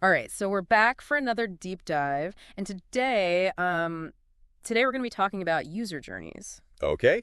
All right, so we're back for another deep dive, and today we're going to be talking about user journeys. Okay.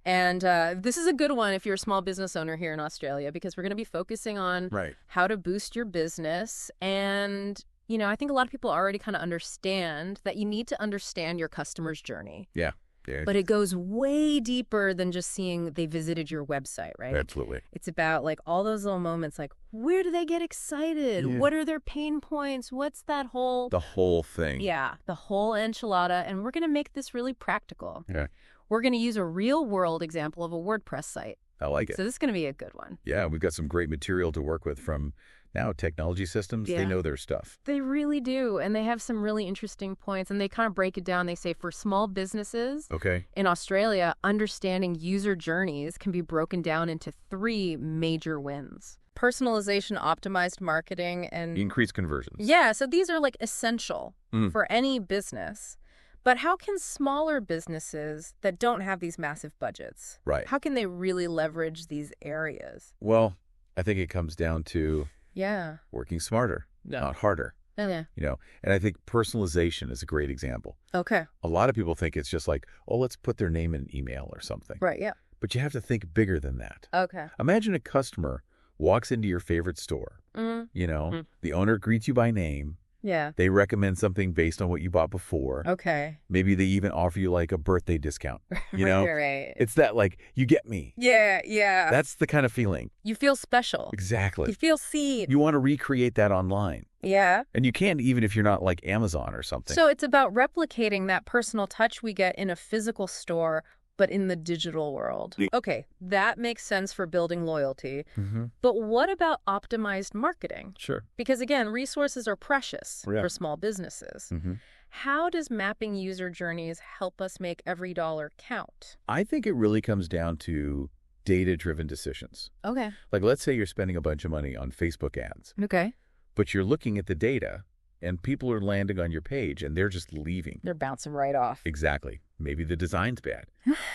And this is a good one if you're a small business owner here in Australia, because we're going to be focusing on Right. how to boost your business. And, I think a lot of people already kind of understand that you need to understand your customer's journey. Yeah. Yeah. But it goes way deeper than just seeing they visited your website, right? Absolutely. It's about like all those little moments, like where do they get excited? Yeah. What are their pain points? What's that whole... The whole thing. Yeah, the whole enchilada. And we're going to make this really practical. Yeah. We're going to use a real world example of a WordPress site. I like it. So this is going to be a good one. Yeah, we've got some great material to work with from now technology systems. Yeah. They know their stuff. They really do. And they have some really interesting points. And they kind of break it down. They say for small businesses Okay. in Australia, understanding user journeys can be broken down into 3 major wins. Personalization, optimized marketing, and... Increase conversions. Yeah, so these are like essential Mm. for any business. But how can smaller businesses that don't have these massive budgets, Right. how can they really leverage these areas? Well, I think it comes down to Yeah. working smarter, not harder. Oh, yeah. And I think personalization is a great example. Okay. A lot of people think it's just like, oh, let's put their name in an email or something. Right, yeah. But you have to think bigger than that. Okay. Imagine a customer walks into your favorite store. Mm. The owner greets you by name. Yeah. They recommend something based on what you bought before. Okay. Maybe they even offer you like a birthday discount. Right. It's that like, you get me. Yeah. That's the kind of feeling. You feel special. Exactly. You feel seen. You want to recreate that online. Yeah. And you can't even if you're not like Amazon or something. So it's about replicating that personal touch we get in a physical store, but in the digital world. Okay, that makes sense for building loyalty. Mm-hmm. But what about optimized marketing? Sure. Because again, resources are precious Yeah. for small businesses. Mm-hmm. How does mapping user journeys help us make every dollar count? I think it really comes down to data-driven decisions. Okay. Like let's say you're spending a bunch of money on Facebook ads, Okay. but you're looking at the data and people are landing on your page and they're just leaving. They're bouncing right off. Exactly. Maybe the design's bad.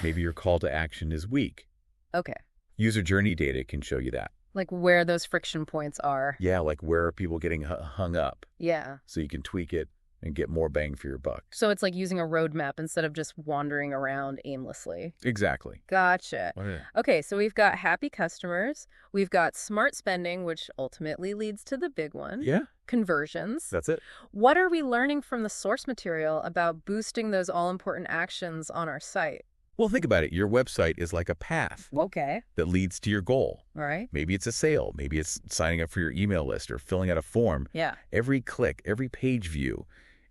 Maybe your call to action is weak. Okay. User journey data can show you that. Like where those friction points are. Yeah, like where are people getting hung up Yeah. so you can tweak it and get more bang for your buck. So it's like using a roadmap instead of just wandering around aimlessly. Exactly. Gotcha. What is it? Okay, so we've got happy customers. We've got smart spending, which ultimately leads to the big one. Yeah, Conversions. that's it. What are we learning from the source material about boosting those all-important actions on our site? Well, think about it. Your website is like a path Okay. that leads to your goal. All right. Maybe it's a sale. Maybe it's signing up for your email list or filling out a form. Yeah. Every click, every page view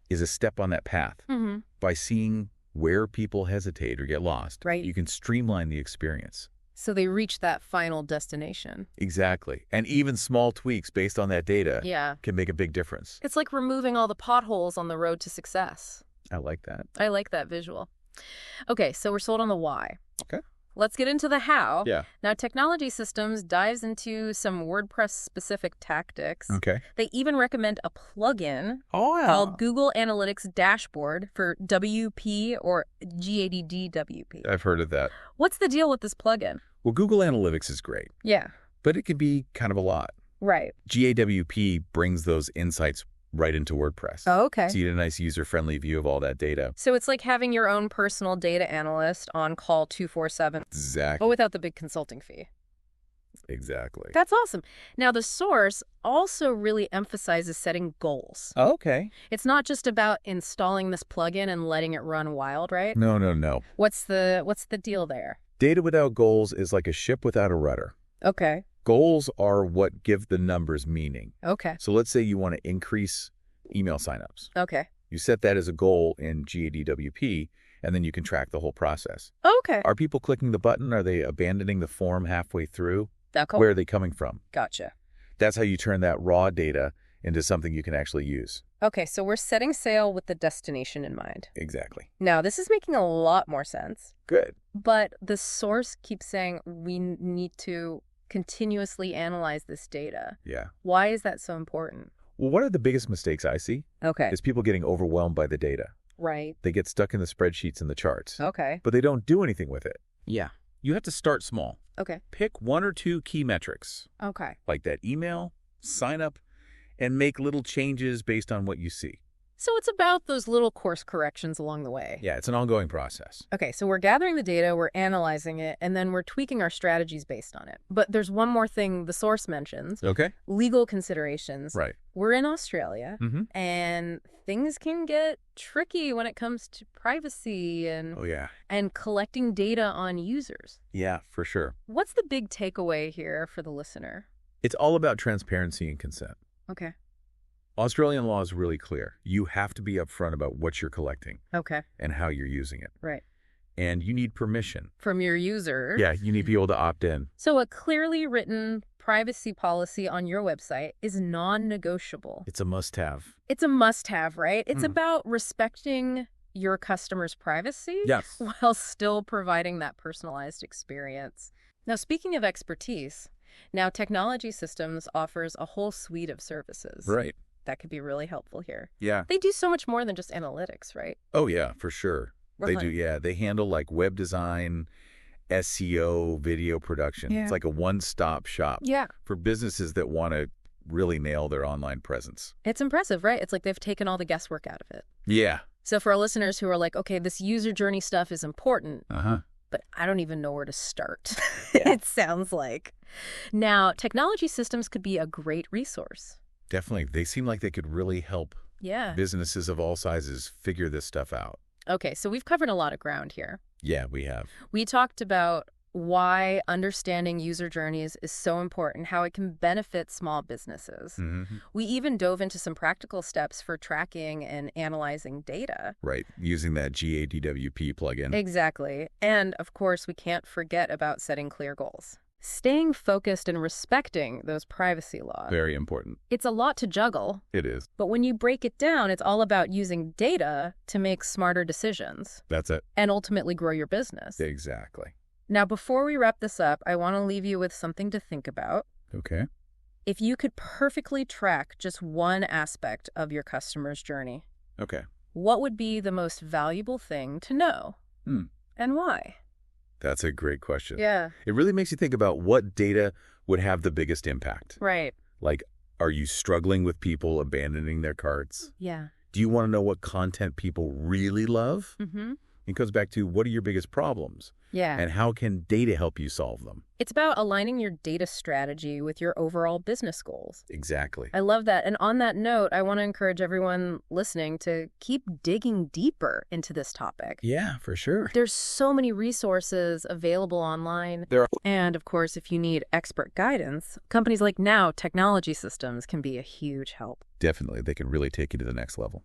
is a step on that path. Mm-hmm. By seeing where people hesitate or get lost, Right. you can streamline the experience. So they reach that final destination. Exactly. And even small tweaks based on that data Yeah. can make a big difference. It's like removing all the potholes on the road to success. I like that. I like that visual. Okay, so we're sold on the why. Okay. Let's get into the how. Yeah. Now, Technology Systems dives into some WordPress-specific tactics. Okay. They even recommend a plugin Oh, called Google Analytics Dashboard for WP or GADDWP. I've heard of that. What's the deal with this plugin? Well, Google Analytics is great, Yeah, but it can be kind of a lot. right. GAWP brings those insights right into WordPress. Oh, okay. So you get a nice user-friendly view of all that data. So it's like having your own personal data analyst on call 247, but Exactly. without the big consulting fee. Exactly. That's awesome. Now, the source also really emphasizes setting goals. Okay. It's not just about installing this plugin and letting it run wild, right? No. What's the deal there? Data without goals is like a ship without a rudder. Okay. Goals are what give the numbers meaning. Okay. So let's say you want to increase email signups. Okay. You set that as a goal in GADWP, and then you can track the whole process. Okay. Are people clicking the button? Are they abandoning the form halfway through? Cool. Where are they coming from? Gotcha. That's how you turn that raw data into something you can actually use. Okay, so we're setting sail with the destination in mind. Exactly. Now, this is making a lot more sense, Good. but the source keeps saying we need to continuously analyze this data. Yeah. Why is that so important? Well, one of the biggest mistakes I see Okay. is people getting overwhelmed by the data. Right. They get stuck in the spreadsheets and the charts, Okay. but they don't do anything with it. Yeah. You have to start small. Okay. Pick 1 or 2 key metrics, Okay. like that email, sign up, and make little changes based on what you see. So it's about those little course corrections along the way. Yeah, it's an ongoing process. Okay, so we're gathering the data, we're analyzing it, and then we're tweaking our strategies based on it. But there's one more thing the source mentions. Okay. Legal considerations. Right. We're in Australia, Mm-hmm. and things can get tricky when it comes to privacy Oh, yeah. and collecting data on users. Yeah, for sure. What's the big takeaway here for the listener? It's all about transparency and consent. Okay. Australian law is really clear. You have to be upfront about what you're collecting Okay. and how you're using it. Right. And you need permission. From your user. Yeah, you need people to opt in. So a clearly written privacy policy on your website is non-negotiable. It's a must-have. It's a must-have, right? It's Hmm. about respecting your customer's privacy Yes. while still providing that personalized experience. Now, speaking of expertise, now Technology Systems offers a whole suite of services. Right. That could be really helpful here. Yeah. They do so much more than just analytics, right? Oh, yeah, for sure. They Right. do, yeah. They handle like web design, SEO, video production. Yeah. It's like a one-stop shop Yeah. for businesses that want to really nail their online presence. It's impressive, right? It's like they've taken all the guesswork out of it. Yeah. So for our listeners who are like, okay, this user journey stuff is important, Uh-huh. but I don't even know where to start, Yeah. it sounds like. Now, Technology Systems could be a great resource. Definitely. They seem like they could really help Yeah. businesses of all sizes figure this stuff out. Okay, so we've covered a lot of ground here. Yeah, we have. We talked about why understanding user journeys is so important, how it can benefit small businesses. Mm-hmm. We even dove into some practical steps for tracking and analyzing data. Right. Using that GADWP plugin. Exactly. And of course, we can't forget about setting clear goals. Staying focused and respecting those privacy laws. Very important. It's a lot to juggle, It is. but when you break it down, it's all about using data to make smarter decisions That's it. and ultimately grow your business. Exactly. Now, before we wrap this up, I want to leave you with something to think about. Okay. If you could perfectly track just one aspect of your customer's journey, Okay. what would be the most valuable thing to know? And why? That's a great question. Yeah. It really makes you think about what data would have the biggest impact. Right. Like, are you struggling with people abandoning their carts? Yeah. Do you want to know what content people really love? Mm-hmm. It goes back to what are your biggest problems Yeah. and how can data help you solve them? It's about aligning your data strategy with your overall business goals. Exactly. I love that. And on that note, I want to encourage everyone listening to keep digging deeper into this topic. Yeah, for sure. There's so many resources available online. There are. And of course, if you need expert guidance, companies like Now Technology Systems can be a huge help. Definitely. They can really take you to the next level.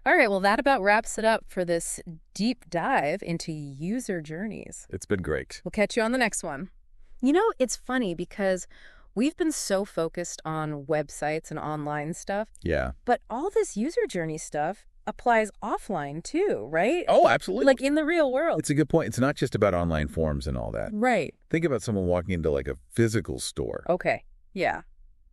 All right, well, that about wraps it up for this deep dive into user journeys. It's been great. We'll catch you on the next one. You know, it's funny because we've been so focused on websites and online stuff, Yeah. but all this user journey stuff applies offline too, right? Oh, absolutely. Like in the real world. It's a good point. It's not just about online forums and all that. Right. Think about someone walking into like a physical store. Okay. Yeah.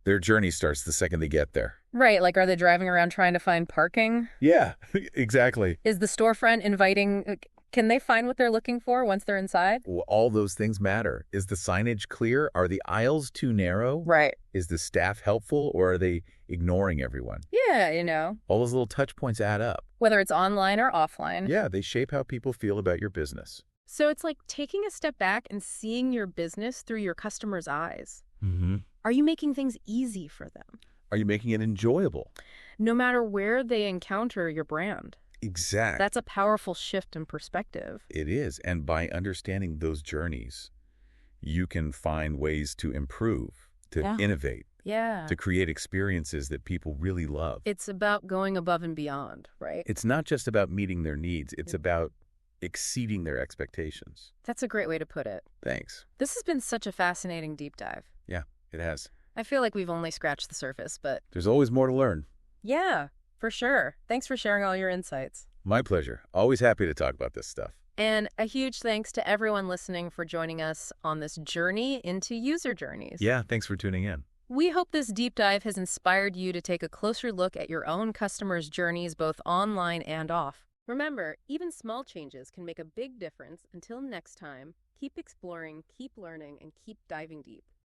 Their journey starts the second they get there. Right. Like, are they driving around trying to find parking? Yeah, exactly. Is the storefront inviting? Can they find what they're looking for once they're inside? Well, all those things matter. Is the signage clear? Are the aisles too narrow? Right. Is the staff helpful or are they ignoring everyone? Yeah, you know, All those little touch points add up. whether it's online or offline. Yeah, they shape how people feel about your business. So it's like taking a step back and seeing your business through your customer's eyes. Mm-hmm. Are you making things easy for them? Are you making it enjoyable? No matter where they encounter your brand. Exact. That's a powerful shift in perspective. It is. And by understanding those journeys, you can find ways to improve, to Yeah. innovate, Yeah. to create experiences that people really love. It's about going above and beyond, right? It's not just about meeting their needs. It's about exceeding their expectations. That's a great way to put it. Thanks. This has been such a fascinating deep dive. Yeah, it has. I feel like we've only scratched the surface, but There's always more to learn. yeah, for sure. Thanks for sharing all your insights. My pleasure. Always happy to talk about this stuff. And a huge thanks to everyone listening for joining us on this journey into user journeys. Yeah, thanks for tuning in. We hope this deep dive has inspired you to take a closer look at your own customers' journeys, both online and off. Remember, even small changes can make a big difference. Until next time, keep exploring, keep learning, and keep diving deep.